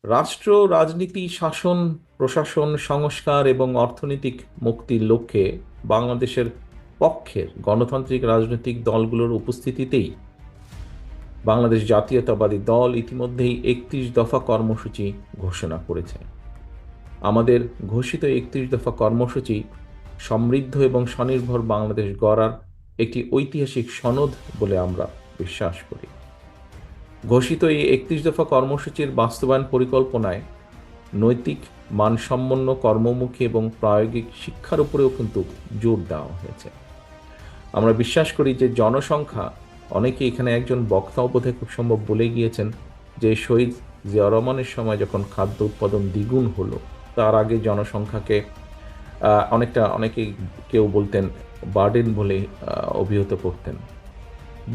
রাষ্ট্র, রাজনীতি, শাসন, প্রশাসন, সংস্কার এবং অর্থনৈতিক মুক্তির লক্ষ্যে বাংলাদেশের পক্ষের গণতান্ত্রিক রাজনৈতিক দলগুলোর উপস্থিতিতেই বাংলাদেশ জাতীয়তাবাদী দল ইতিমধ্যেই ৩১ দফা কর্মসূচি ঘোষণা করেছে। আমাদের ঘোষিত ৩১ দফা কর্মসূচি সমৃদ্ধ এবং স্বনির্ভর বাংলাদেশ গড়ার একটি ঐতিহাসিক সনদ বলে আমরা বিশ্বাস করি। ঘোষিত এই ৩১ দফা কর্মসূচির বাস্তবায়ন পরিকল্পনায় নৈতিক, মানসম্পন্ন, কর্মমুখী এবং প্রায়োগিক শিক্ষার উপরেও কিন্তু জোর দেওয়া হয়েছে। আমরা বিশ্বাস করি যে জনসংখ্যা, অনেকে এখানে একজন বক্তা বোধহয় খুব সম্ভব বলে গিয়েছেন যে শহীদ জিয়াউর রহমানের সময় যখন খাদ্য উৎপাদন দ্বিগুণ হলো, তার আগে জনসংখ্যাকে অনেকে কেউ বলতেন বার্ডেন বলে অভিহিত করতেন।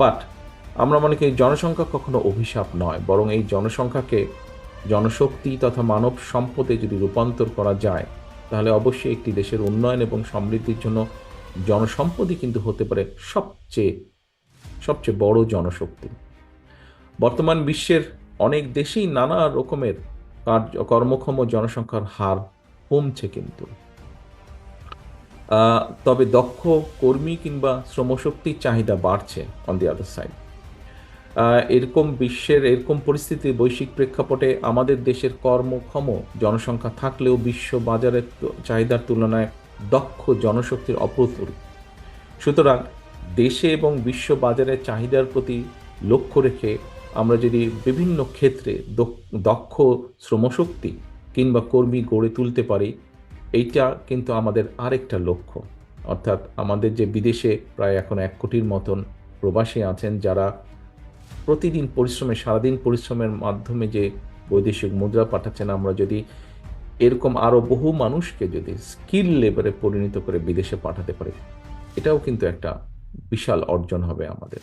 বাট আমরা মনে করি জনসংখ্যা কখনো অভিশাপ নয়, বরং এই জনসংখ্যাকে জনশক্তি তথা মানব সম্পদে যদি রূপান্তর করা যায়, তাহলে অবশ্যই একটি দেশের উন্নয়ন এবং সমৃদ্ধির জন্য জনসম্পদই কিন্তু হতে পারে সবচেয়ে সবচেয়ে বড় জনশক্তি। বর্তমান বিশ্বের অনেক দেশেই নানা রকমের কর্মক্ষম জনসংখ্যার হার কমছে, কিন্তু তবে দক্ষ কর্মী কিংবা শ্রমশক্তির চাহিদা বাড়ছে অন দি আদার সাইড। এরকম পরিস্থিতির বৈশ্বিক প্রেক্ষাপটে আমাদের দেশের কর্মক্ষম জনসংখ্যা থাকলেও বিশ্ব বাজারের চাহিদার তুলনায় দক্ষ জনশক্তির অপ্রতুল। সুতরাং দেশে এবং বিশ্ব বাজারের চাহিদার প্রতি লক্ষ্য রেখে আমরা যদি বিভিন্ন ক্ষেত্রে দক্ষ শ্রমশক্তি কিংবা কর্মী গড়ে তুলতে পারি, এইটা কিন্তু আমাদের আরেকটা লক্ষ্য। অর্থাৎ আমাদের যে বিদেশে প্রায় এখন ১ কোটির মতন প্রবাসী আছেন, যারা প্রতিদিন সারাদিন পরিশ্রমের মাধ্যমে যে বৈদেশিক মুদ্রা পাঠাচ্ছেন, আমরা যদি এরকম আরও বহু মানুষকে যদি স্কিল লেবারে পরিণত করে বিদেশে পাঠাতে পারি, এটাও কিন্তু একটা বিশাল অর্জন হবে আমাদের।